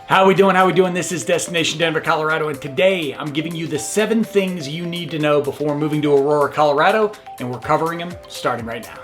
How we doing? How we doing? This is Destination Denver, Colorado, and today I'm giving you the 7 things you need to know before moving to Aurora, Colorado, and we're covering them starting right now.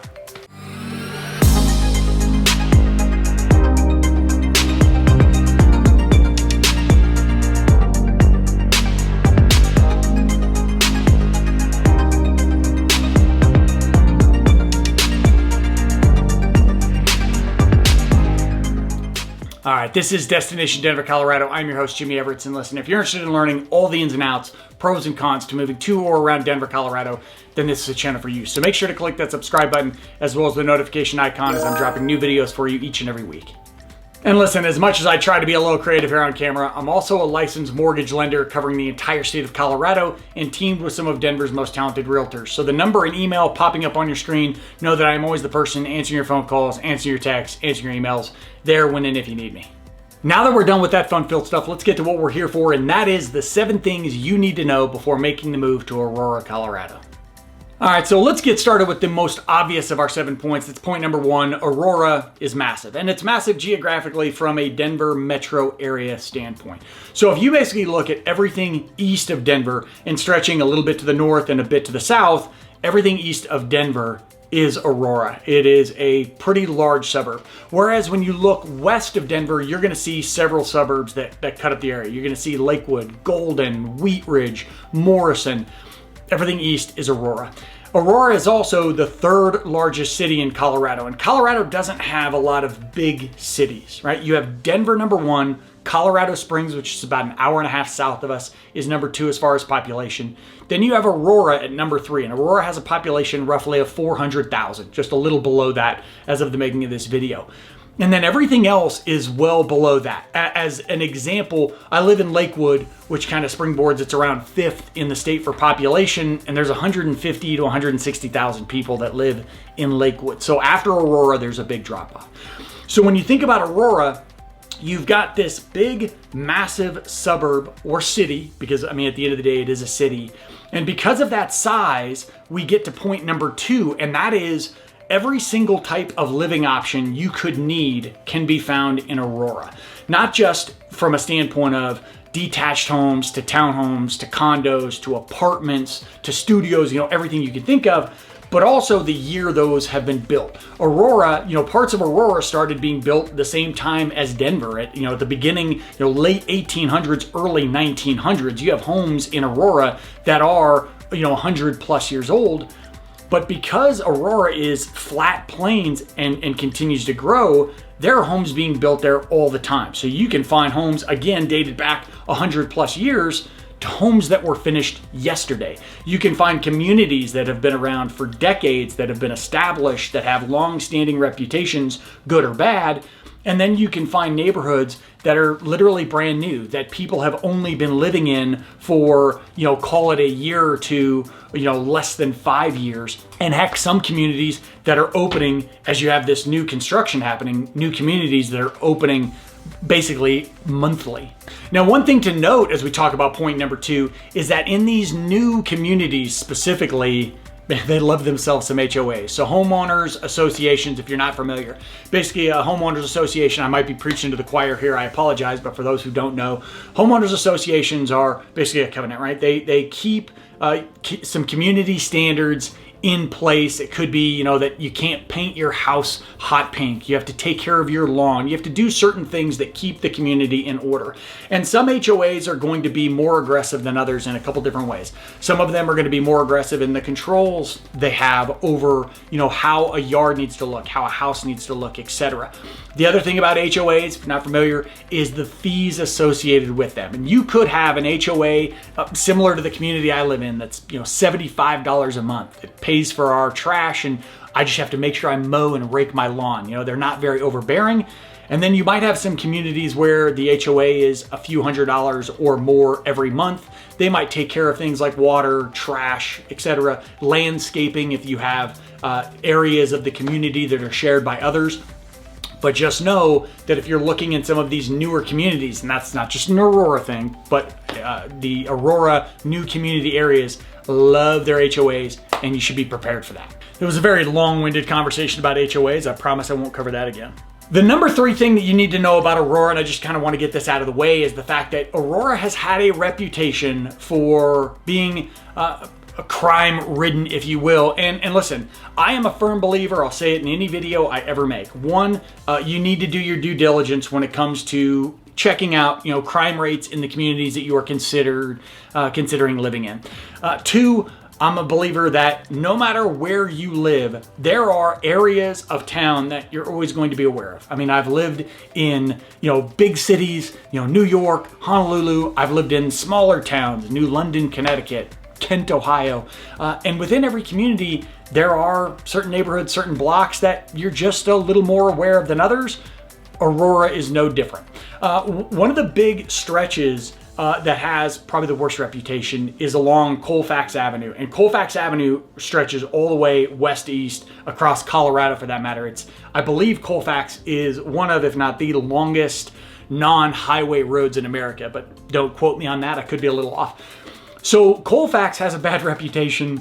All right, this is Destination Denver, Colorado. I'm your host, Jimmy Everett, and listen, if you're interested in learning all the ins and outs, pros and cons to moving to or around Denver, Colorado, then this is a channel for you. So make sure to click that subscribe button as well as the notification icon as I'm dropping new videos for you each and every week. And listen, as much as I try to be a little creative here on camera, I'm also a licensed mortgage lender covering the entire state of Colorado and teamed with some of Denver's most talented realtors. So the number and email popping up on your screen, know that I'm always the person answering your phone calls, answering your texts, answering your emails, there when and if you need me. Now that we're done with that fun-filled stuff, let's get to what we're here for, and that is the 7 things you need to know before making the move to Aurora, Colorado. All right, so let's get started with the most obvious of our 7 points. It's point number 1. Aurora is massive, and it's massive geographically from a Denver metro area standpoint. So if you basically look at everything east of Denver and stretching a little bit to the north and a bit to the south, everything east of Denver is Aurora. It is a pretty large suburb. Whereas when you look west of Denver, you're gonna see several suburbs that cut up the area. You're gonna see Lakewood, Golden, Wheat Ridge, Morrison. Everything east is Aurora. Aurora is also the 3rd largest city in Colorado, and Colorado doesn't have a lot of big cities, right? You have Denver number 1, Colorado Springs, which is about an hour and a half south of us, is number 2 as far as population. Then you have Aurora at number 3, and Aurora has a population roughly of 400,000, just a little below that as of the making of this video. And then everything else is well below that. As an example, I live in Lakewood, which kind of springboards, it's around 5th in the state for population, and there's 150 to 160,000 people that live in Lakewood. So after Aurora, there's a big drop off. So when you think about Aurora, you've got this big, massive suburb or city, because I mean, at the end of the day, it is a city. And because of that size, we get to point number 2, and that is every single type of living option you could need can be found in Aurora. Not just from a standpoint of detached homes to townhomes to condos to apartments to studios, everything you can think of, but also the year those have been built. Aurora, parts of Aurora started being built the same time as Denver at the beginning, late 1800s, early 1900s. You have homes in Aurora that are, 100 plus years old. But because Aurora is flat plains and continues to grow, there are homes being built there all the time. So you can find homes, again, dated back 100 plus years to homes that were finished yesterday. You can find communities that have been around for decades, that have been established, that have long-standing reputations, good or bad. And then you can find neighborhoods that are literally brand new, that people have only been living in for, call it a year or two, less than 5 years. And heck, some communities that are opening as you have this new construction happening, new communities that are opening basically monthly. Now, one thing to note as we talk about point number 2 is that in these new communities specifically, they love themselves some HOAs. So homeowners associations, if you're not familiar, basically a homeowners association, I might be preaching to the choir here, I apologize, but for those who don't know, homeowners associations are basically a covenant, right? They keep some community standards in place. It could be, that you can't paint your house hot pink. You have to take care of your lawn. You have to do certain things that keep the community in order. And some HOAs are going to be more aggressive than others in a couple different ways. Some of them are going to be more aggressive in the controls they have over, how a yard needs to look, how a house needs to look, etc. The other thing about HOAs, if you're not familiar, is the fees associated with them. And you could have an HOA similar to the community I live in that's, $75 a month. It pays for our trash, and I just have to make sure I mow and rake my lawn. They're not very overbearing. And then you might have some communities where the HOA is a few $100s or more every month. They might take care of things like water, trash, etc., landscaping if you have areas of the community that are shared by others. But just know that if you're looking in some of these newer communities, and that's not just an Aurora thing, but the Aurora new community areas love their HOAs, and you should be prepared for that. It was a very long-winded conversation about HOAs. I promise I won't cover that again. The number 3 thing that you need to know about Aurora, and I just kind of want to get this out of the way, is the fact that Aurora has had a reputation for being a crime-ridden, if you will. And listen, I am a firm believer, I'll say it in any video I ever make. One, you need to do your due diligence when it comes to checking out, crime rates in the communities that you are considering living in. 2, I'm a believer that no matter where you live, there are areas of town that you're always going to be aware of. I mean, I've lived in, big cities, New York, Honolulu. I've lived in smaller towns, New London, Connecticut, Kent, Ohio. And within every community, there are certain neighborhoods, certain blocks that you're just a little more aware of than others. Aurora is no different. One of the big stretches that has probably the worst reputation is along Colfax Avenue. And Colfax Avenue stretches all the way west-east across Colorado, for that matter. I believe Colfax is one of, if not the longest non-highway roads in America, but don't quote me on that. I could be a little off. So Colfax has a bad reputation,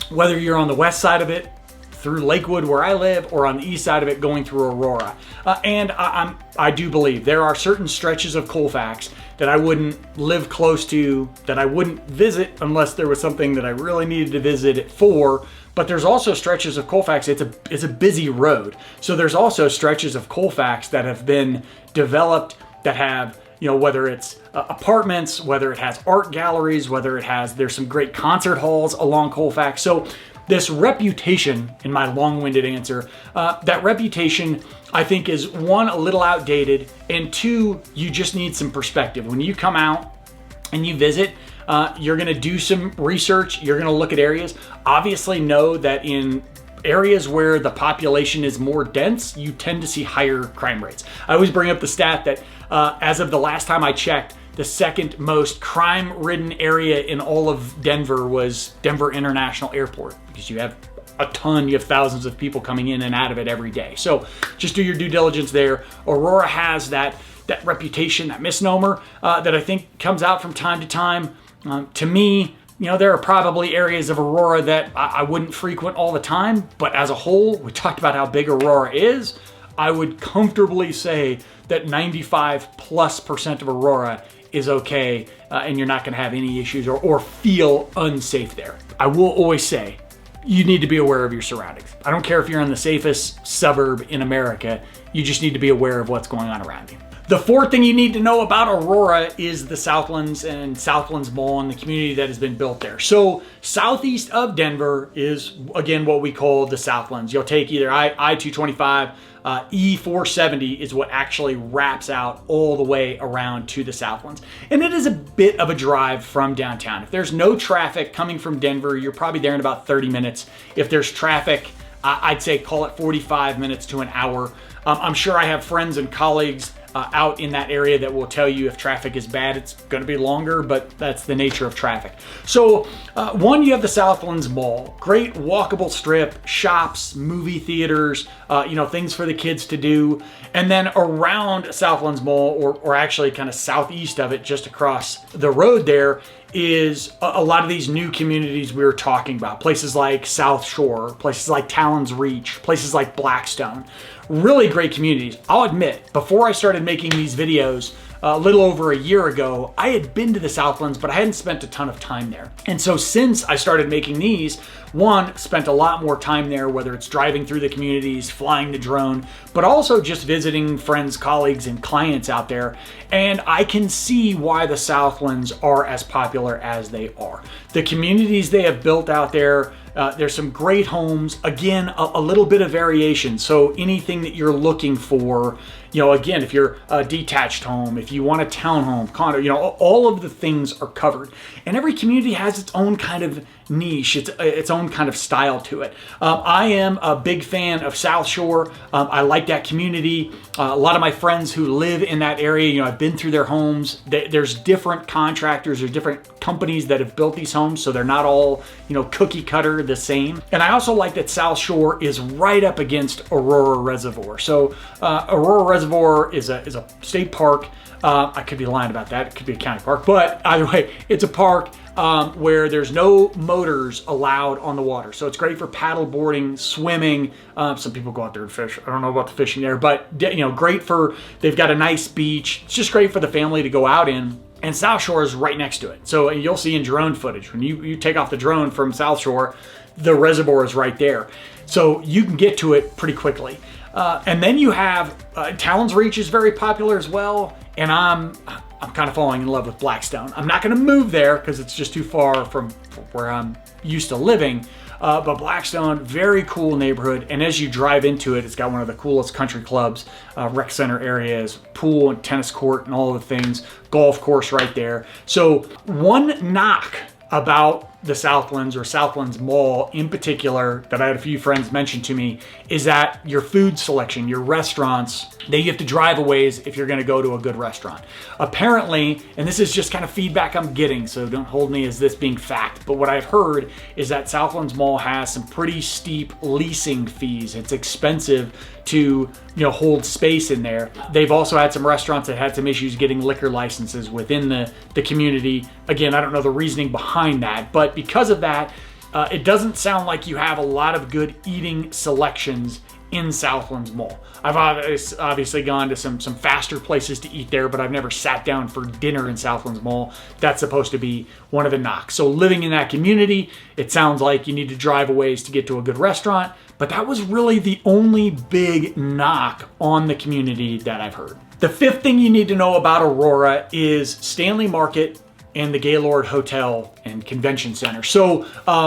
whether you're on the west side of it, through Lakewood where I live, or on the east side of it going through Aurora. And I do believe there are certain stretches of Colfax that I wouldn't live close to, that I wouldn't visit unless there was something that I really needed to visit it for. But there's also stretches of Colfax, it's a busy road. So there's also stretches of Colfax that have been developed that have, whether it's apartments, whether it has art galleries, there's some great concert halls along Colfax. So this reputation, in my long-winded answer, that reputation, I think, is 1, a little outdated, and 2, you just need some perspective. When you come out and you visit, you're gonna do some research, you're gonna look at areas. Obviously know that in areas where the population is more dense, you tend to see higher crime rates. I always bring up the stat that as of the last time I checked, the second most crime-ridden area in all of Denver was Denver International Airport, because you have thousands of people coming in and out of it every day. So just do your due diligence there. Aurora has that reputation, that misnomer that I think comes out from time to time. To me, there are probably areas of Aurora that I wouldn't frequent all the time, but as a whole, we talked about how big Aurora is. I would comfortably say that 95+% of Aurora is okay, and you're not going to have any issues or feel unsafe there. I will always say, you need to be aware of your surroundings. I don't care if you're in the safest suburb in America, you just need to be aware of what's going on around you. The 4th thing you need to know about Aurora is the Southlands and Southlands Mall and the community that has been built there. So southeast of Denver is, again, what we call the Southlands. You'll take either I-225, E470 is what actually wraps out all the way around to the Southlands. And it is a bit of a drive from downtown. If there's no traffic coming from Denver, you're probably there in about 30 minutes. If there's traffic, I'd say call it 45 minutes to an hour. I'm sure I have friends and colleagues out in that area that will tell you if traffic is bad, it's going to be longer, but that's the nature of traffic. So one, you have the Southlands Mall, great walkable strip, shops, movie theaters, things for the kids to do. And then around Southlands Mall, or actually kind of southeast of it, just across the road there, is a lot of these new communities we were talking about. Places like South Shore, places like Talon's Reach, places like Blackstone. Really great communities. I'll admit, before I started making these videos, a little over a year ago, I had been to the Southlands, but I hadn't spent a ton of time there. And so since I started making these, one, spent a lot more time there, whether it's driving through the communities, flying the drone, but also just visiting friends, colleagues, and clients out there. And I can see why the Southlands are as popular as they are. The communities they have built out there, there's some great homes. Again, a little bit of variation. So anything that you're looking for, again, if you're a detached home, if you want a townhome, condo, all of the things are covered. And every community has its own kind of niche, its own kind of style to it. I am a big fan of South Shore. I like that community. A lot of my friends who live in that area, I've been through their homes. There's different contractors or different companies that have built these homes, so they're not all, cookie cutter the same. And I also like that South Shore is right up against Aurora Reservoir. So Aurora Reservoir is a state park. I could be lying about that. It could be a county park, but either way, it's a park where there's no motors allowed on the water. So it's great for paddle boarding, swimming. Some people go out there and fish. I don't know about the fishing there, but great for, they've got a nice beach. It's just great for the family to go out in. And South Shore is right next to it. So you'll see in drone footage, when you take off the drone from South Shore, the reservoir is right there. So you can get to it pretty quickly. And then you have Talon's Reach is very popular as well. And I'm kind of falling in love with Blackstone. I'm not going to move there because it's just too far from where I'm used to living. But Blackstone, very cool neighborhood. And as you drive into it, it's got one of the coolest country clubs, rec center areas, pool and tennis court and all the things, golf course right there. So one knock about the Southlands or Southlands Mall in particular that I had a few friends mention to me is that your food selection, your restaurants, that you have to drive a ways if you're going to go to a good restaurant. Apparently, and this is just kind of feedback I'm getting, so don't hold me as this being fact, but what I've heard is that Southlands Mall has some pretty steep leasing fees. It's expensive to hold space in there. They've also had some restaurants that had some issues getting liquor licenses within the community. Again, I don't know the reasoning behind that, but because of that, it doesn't sound like you have a lot of good eating selections in Southlands Mall. I've obviously gone to some faster places to eat there, but I've never sat down for dinner in Southlands Mall. That's supposed to be one of the knocks. So living in that community, it sounds like you need to drive a ways to get to a good restaurant, but that was really the only big knock on the community that I've heard. The fifth thing you need to know about Aurora is Stanley Market and the Gaylord Hotel and Convention Center. So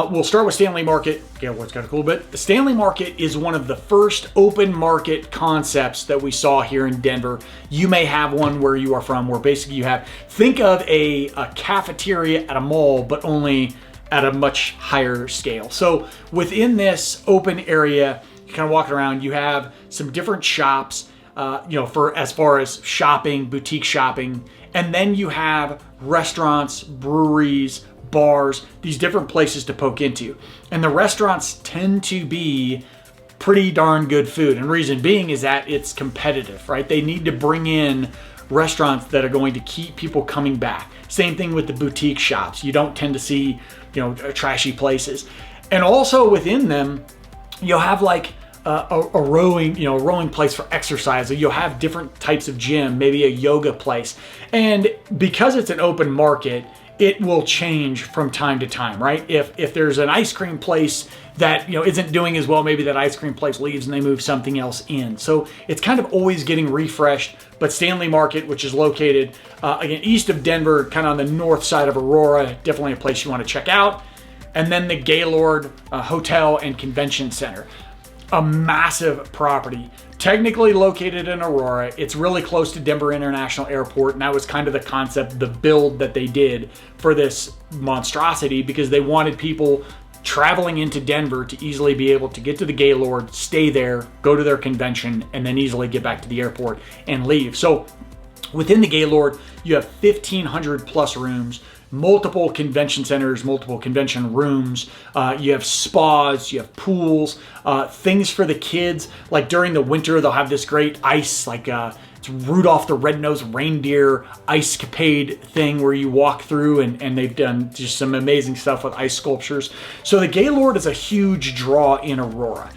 we'll start with Stanley Market. Gaylord's got a cool bit. The Stanley Market is one of the first open market concepts that we saw here in Denver. You may have one where you are from, where basically you have, think of a cafeteria at a mall, but only at a much higher scale. So within this open area, you kind of walking around, you have some different shops, for as far as shopping, boutique shopping. And then you have restaurants, breweries, bars, these different places to poke into. And the restaurants tend to be pretty darn good food. And reason being is that it's competitive, right? They need to bring in restaurants that are going to keep people coming back. Same thing with the boutique shops. You don't tend to see, trashy places. And also within them, you'll have like a rowing place for exercise. You'll have different types of gym, maybe a yoga place. And because it's an open market, it will change from time to time, right? If there's an ice cream place that isn't doing as well, maybe that ice cream place leaves and they move something else in. So it's kind of always getting refreshed. But Stanley Market, which is located again east of Denver, kind of on the north side of Aurora, definitely a place you want to check out. And then the Gaylord Hotel and Convention Center. A massive property, technically located in Aurora. It's really close to Denver International Airport, and that was kind of the concept, the build that they did for this monstrosity, because they wanted people traveling into Denver to easily be able to get to the Gaylord, stay there, go to their convention, and then easily get back to the airport and leave. So within the Gaylord, you have 1,500 plus rooms, multiple convention centers, multiple convention rooms. You have spas, you have pools, things for the kids. Like during the winter, they'll have this great ice, like it's Rudolph the Red-Nosed Reindeer ice capade thing where you walk through, and they've done just some amazing stuff with ice sculptures. So the Gaylord is a huge draw in Aurora.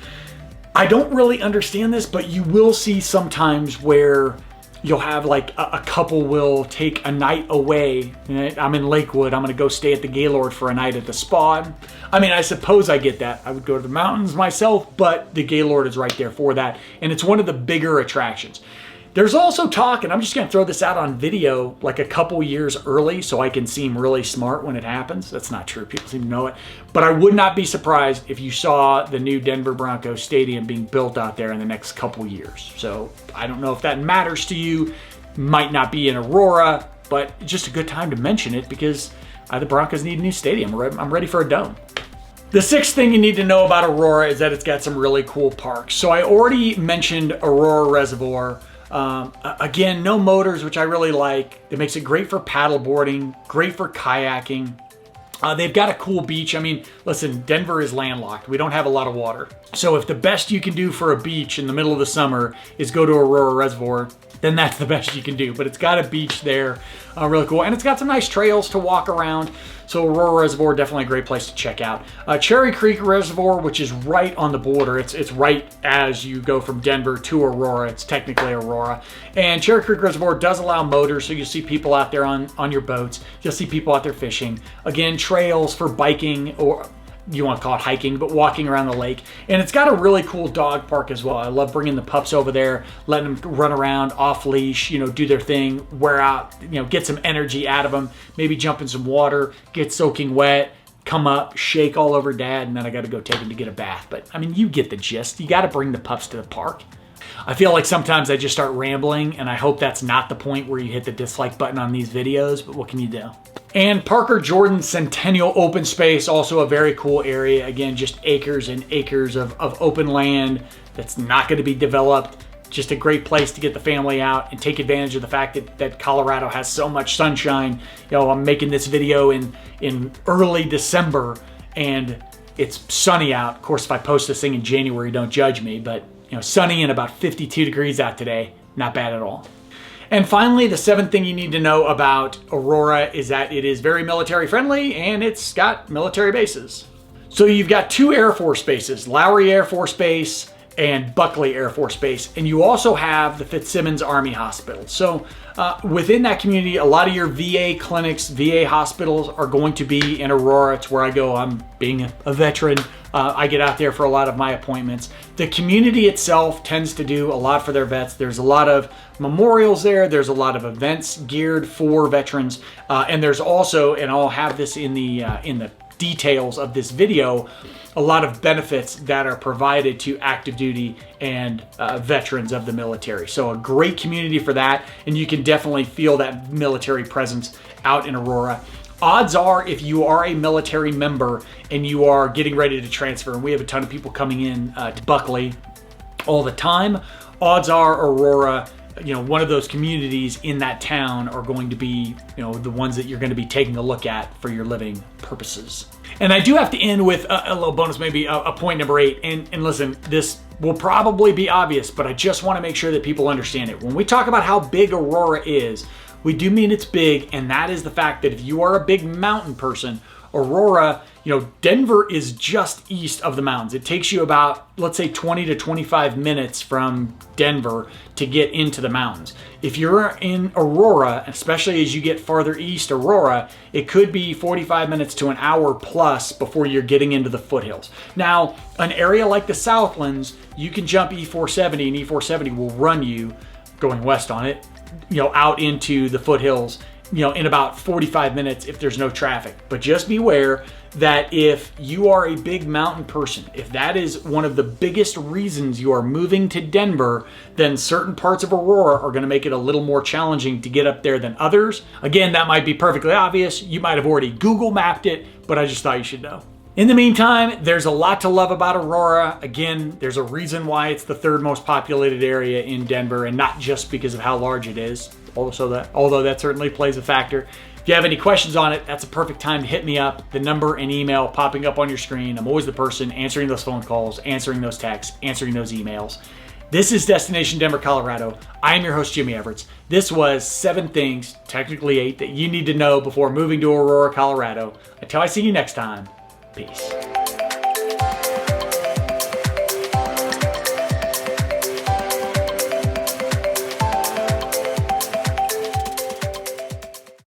I don't really understand this, but you will see sometimes where you'll have like a couple will take a night away. I'm in Lakewood, I'm gonna go stay at the Gaylord for a night at the spa. I mean, I suppose I get that. I would go to the mountains myself, but the Gaylord is right there for that. And it's one of the bigger attractions. There's also talk, and I'm just gonna throw this out on video, like a couple years early so I can seem really smart when it happens. That's not true, people seem to know it. But I would not be surprised if you saw the new Denver Broncos stadium being built out there in the next couple years. So I don't know if that matters to you. Might not be in Aurora, but just a good time to mention it because the Broncos need a new stadium. I'm ready for a dome. The sixth thing you need to know about Aurora is that it's got some really cool parks. So I already mentioned Aurora Reservoir. Again, no motors, which I really like. It makes it great for paddle boarding, great for kayaking. They've got a cool beach. I mean, listen, Denver is landlocked. We don't have a lot of water. So if the best you can do for a beach in the middle of the summer is go to Aurora Reservoir, then that's the best you can do. But it's got a beach there, really cool. And it's got some nice trails to walk around. So Aurora Reservoir, definitely a great place to check out. Cherry Creek Reservoir, which is right on the border. It's right as you go from Denver to Aurora. It's technically Aurora. And Cherry Creek Reservoir does allow motors, so you'll see people out there on your boats. You'll see people out there fishing. Again, trails for biking, or you want to call it hiking, but walking around the lake. And it's got a really cool dog park as well. I love bringing the pups over there, letting them run around off leash, do their thing, wear out, get some energy out of them, maybe jump in some water, get soaking wet, come up, shake all over dad, and then I got to go take him to get a bath. But I mean, you get the gist. You got to bring the pups to the park. I feel like sometimes I just start rambling, and I hope that's not the point where you hit the dislike button on these videos, but what can you do? And Parker Jordan Centennial Open Space, also a very cool area. Again, just acres and acres of open land that's not going to be developed. Just a great place to get the family out and take advantage of the fact that Colorado has so much sunshine. I'm making this video in early December, and it's sunny out. Of course, if I post this thing in January, don't judge me, but sunny and about 52 degrees out today. Not bad at all. And finally, the seventh thing you need to know about Aurora is that it is very military friendly and it's got military bases. So you've got two Air Force bases, Lowry Air Force Base and Buckley Air Force Base. And you also have the Fitzsimmons Army Hospital. So within that community, a lot of your VA clinics, VA hospitals are going to be in Aurora. It's where I go. I'm being a veteran. I get out there for a lot of my appointments. The community itself tends to do a lot for their vets. There's a lot of memorials there. There's a lot of events geared for veterans. And there's also, and I'll have this in the details of this video, a lot of benefits that are provided to active duty and veterans of the military. So a great community for that. And you can definitely feel that military presence out in Aurora. Odds are, if you are a military member and you are getting ready to transfer, and we have a ton of people coming in to Buckley all the time, odds are Aurora, one of those communities in that town are going to be, the ones that you're going to be taking a look at for your living purposes. And I do have to end with a little bonus, maybe a point number 8. And listen, this will probably be obvious, but I just want to make sure that people understand it. When we talk about how big Aurora is, we do mean it's big, and that is the fact that if you are a big mountain person, Aurora, Denver is just east of the mountains. It takes you about, let's say, 20 to 25 minutes from Denver to get into the mountains. If you're in Aurora, especially as you get farther east Aurora, it could be 45 minutes to an hour plus before you're getting into the foothills. Now, an area like the Southlands, you can jump E470, and E470 will run you, going west on it, out into the foothills, in about 45 minutes if there's no traffic. But just beware that if you are a big mountain person, if that is one of the biggest reasons you are moving to Denver, then certain parts of Aurora are going to make it a little more challenging to get up there than others. Again, that might be perfectly obvious. You might have already Google mapped it, but I just thought you should know. In the meantime, there's a lot to love about Aurora. Again, there's a reason why it's the third most populated area in Denver, and not just because of how large it is, although that certainly plays a factor. If you have any questions on it, that's a perfect time to hit me up. The number and email popping up on your screen. I'm always the person answering those phone calls, answering those texts, answering those emails. This is Destination Denver, Colorado. I am your host, Jimmy Everett. This was 7 things, technically 8, that you need to know before moving to Aurora, Colorado. Until I see you next time, peace.